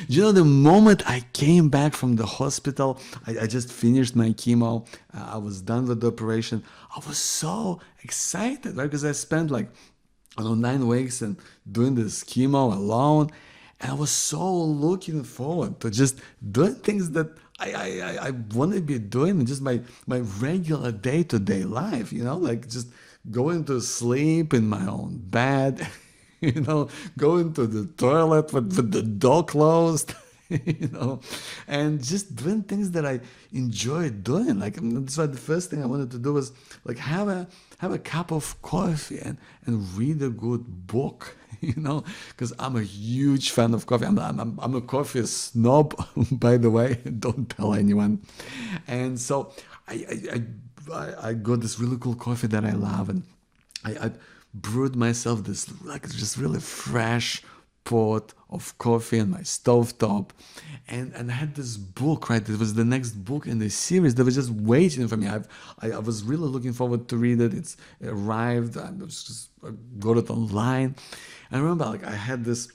You know, the moment I came back from the hospital, I just finished my chemo. I was done with the operation. I was so excited, right? Because I spent like, I don't know, 9 weeks and doing this chemo alone. And I was so looking forward to just doing things that I want to be doing in just my regular day-to-day life, like just going to sleep in my own bed, going to the toilet with the door closed, you know, and just doing things that I enjoy doing. Like that's why the first thing I wanted to do was like have a cup of coffee and read a good book, because I'm a huge fan of coffee. I'm a coffee snob, by the way. Don't tell anyone. And so I got this really cool coffee that I love, and I brewed myself this like just really fresh pot of coffee on my stovetop, and I had this book, right? It was the next book in the series that was just waiting for me. I was really looking forward to read it. It arrived. I got it online. I remember like I had this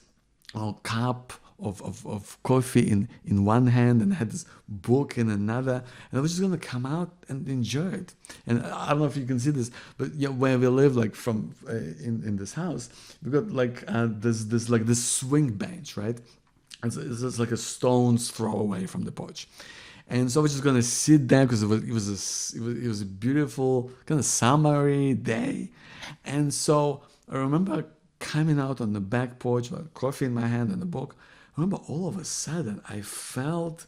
cup of coffee in one hand, and I had this book in another, and I was just gonna come out and enjoy it. And I don't know if you can see this, but yeah, where we live, like from in this house, we got like this swing bench, right? It's just like a stone's throw away from the porch. And so I was just gonna sit there because it was a beautiful kind of summery day, and so I remember coming out on the back porch with coffee in my hand and a book. I remember all of a sudden I felt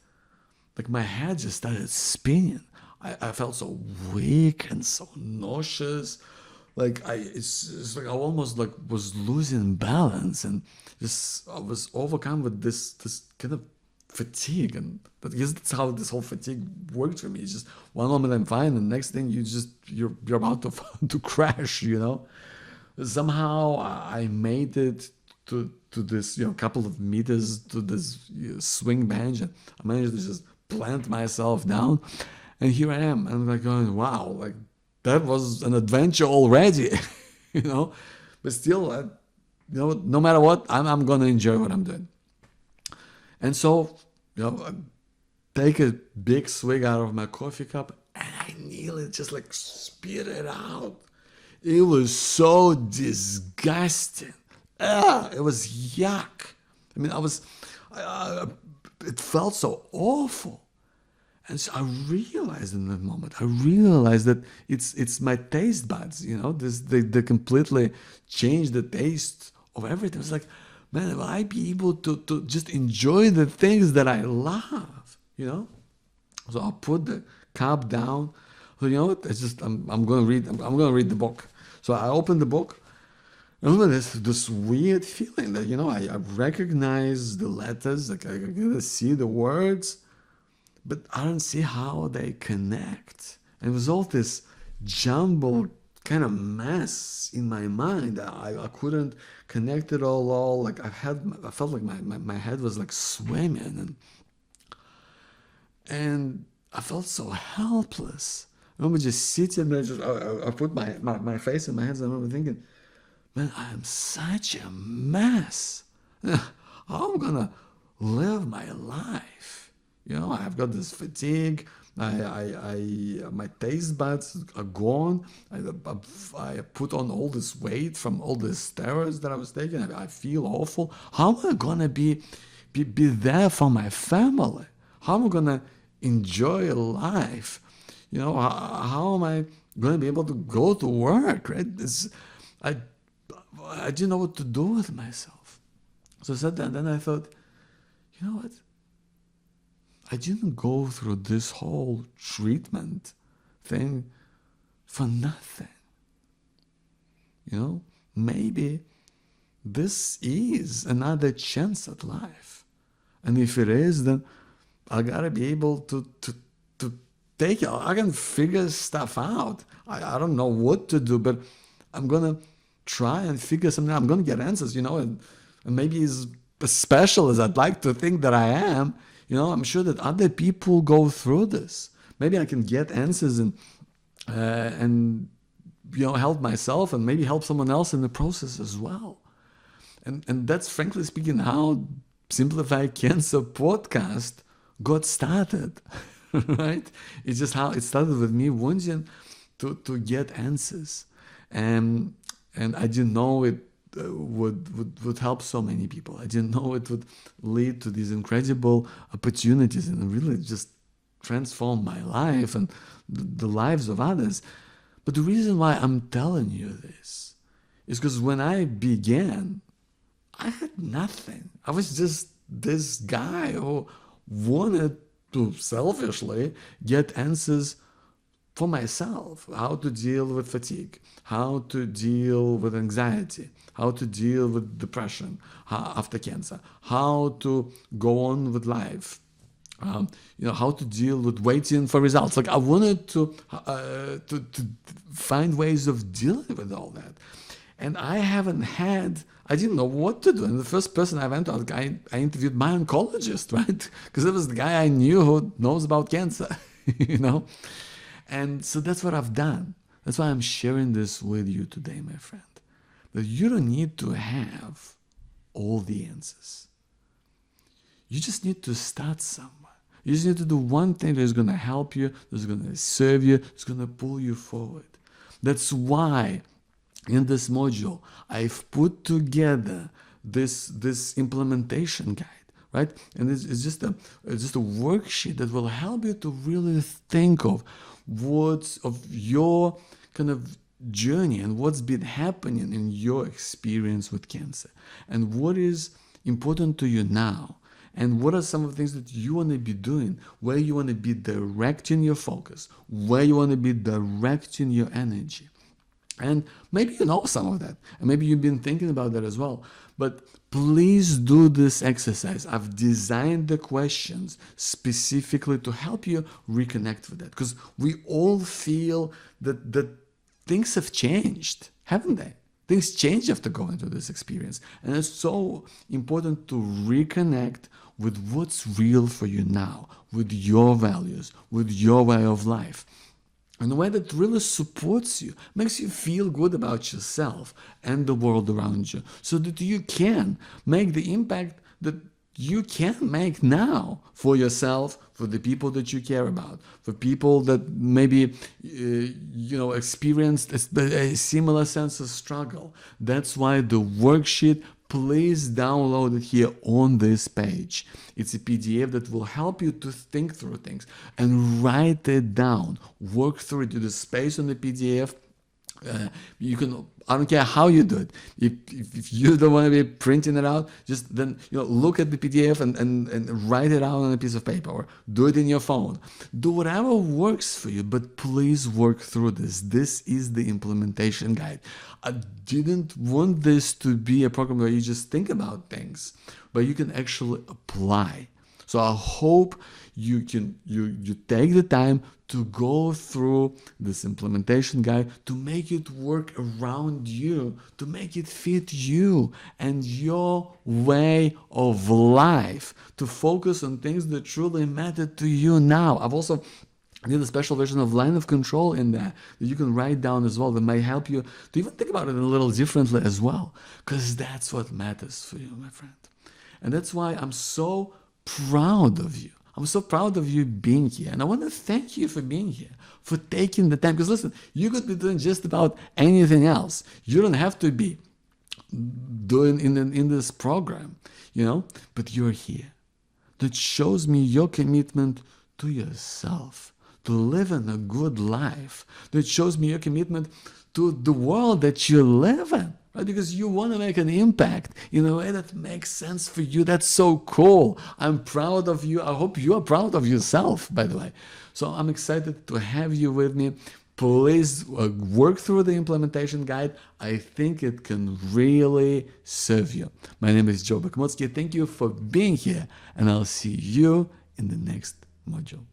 like my head just started spinning. I felt so weak and so nauseous. Like it's like I almost like was losing balance, and just I was overcome with this kind of fatigue. And but I guess that's how this whole fatigue worked for me. It's just one moment I'm fine, and the next thing you're about to to crash. Somehow I made it to this couple of meters to this swing bench, and I managed to just plant myself down, and here I am, and I'm like going, wow, like that was an adventure already, you know. But still, no matter what, I'm gonna enjoy what I'm doing. And so, I take a big swig out of my coffee cup, and I nearly just like spit it out. It was so disgusting. It was yuck. I mean, it felt so awful. And so I realized in that moment, I realized that it's my taste buds, they completely changed the taste of everything. It's like, man, will I be able to just enjoy the things that I love, So I put the cup down. So you know what? It's just I'm gonna read the book. So I opened the book. I remember this weird feeling that I recognize the letters, like I can see the words, but I don't see how they connect. And it was all this jumbled kind of mess in my mind. I couldn't connect it all. Like I felt like my head was like swimming, and I felt so helpless. I remember just sitting there, I put my face in my hands, and I remember thinking, man, I'm such a mess. How am I gonna live my life? I've got this fatigue. My taste buds are gone. I put on all this weight from all the steroids that I was taking. I feel awful. How am I gonna be there for my family? How am I gonna enjoy life? How am I gonna be able to go to work? Right? I didn't know what to do with myself. So I sat there, and then I thought, you know what? I didn't go through this whole treatment thing for nothing. Maybe this is another chance at life. And if it is, then I gotta be able to take it. I can figure stuff out. I don't know what to do, but I'm gonna try and figure something out. I'm gonna get answers, and maybe as special as I'd like to think that I am, I'm sure that other people go through this. Maybe I can get answers and help myself, and maybe help someone else in the process as well. And that's frankly speaking how Simplify Cancer podcast got started, right? It's just how it started with me wanting to get answers, and I didn't know it would help so many people. I didn't know it would lead to these incredible opportunities and really just transform my life and the lives of others. But the reason why I'm telling you this is because when I began, I had nothing. I was just this guy who wanted to selfishly get answers for myself: how to deal with fatigue, how to deal with anxiety, how to deal with depression after cancer, how to go on with life, how to deal with waiting for results. Like I wanted to find ways of dealing with all that, and I didn't know what to do. And the first person I went to, I interviewed my oncologist, right? Because it was the guy I knew who knows about cancer, you know. And so that's what I've done. That's why I'm sharing this with you today, my friend. That you don't need to have all the answers. You just need to start somewhere. You just need to do one thing that is going to help you, that's going to serve you, that's going to pull you forward. That's why in this module, I've put together this implementation guide, right? And it's just a worksheet that will help you to really think of what's of your kind of journey and what's been happening in your experience with cancer and what is important to you now. And what are some of the things that you want to be doing, where you want to be directing your focus, where you want to be directing your energy. And maybe you know some of that, and maybe you've been thinking about that as well. But please do this exercise. I've designed the questions specifically to help you reconnect with that, because we all feel that things have changed, haven't they? Things change after going through this experience. And it's so important to reconnect with what's real for you now, with your values, with your way of life, in a way that really supports you, makes you feel good about yourself and the world around you, so that you can make the impact that you can make now for yourself, for the people that you care about, for people that maybe experienced a similar sense of struggle. That's why the worksheet, please download it here on this page. It's a PDF that will help you to think through things and write it down, work through it. Do the space on the PDF. You can, I don't care how you do it. If you don't want to be printing it out, just then look at the PDF and write it out on a piece of paper, or do it in your phone. Do whatever works for you, but please work through this. This is the implementation guide. I didn't want this to be a program where you just think about things, but you can actually apply. So I hope you take the time to go through this implementation guide, to make it work around you, to make it fit you and your way of life, to focus on things that truly matter to you now. I've also did a special version of Line of Control in there that you can write down as well, that might help you to even think about it a little differently as well, because that's what matters for you, my friend. And that's why I'm so proud of you. I'm so proud of you being here. And I want to thank you for being here, for taking the time. Because listen, you could be doing just about anything else. You don't have to be doing in this program, but you're here. That shows me your commitment to yourself, to living a good life. That shows me your commitment to the world that you live in. Right? Because you want to make an impact in a way that makes sense for you. That's so cool. I'm proud of you. I hope you are proud of yourself, by the way. So I'm excited to have you with me. Please work through the implementation guide. I think it can really serve you. My name is Joe Bakhmutsky. Thank you for being here, and I'll see you in the next module.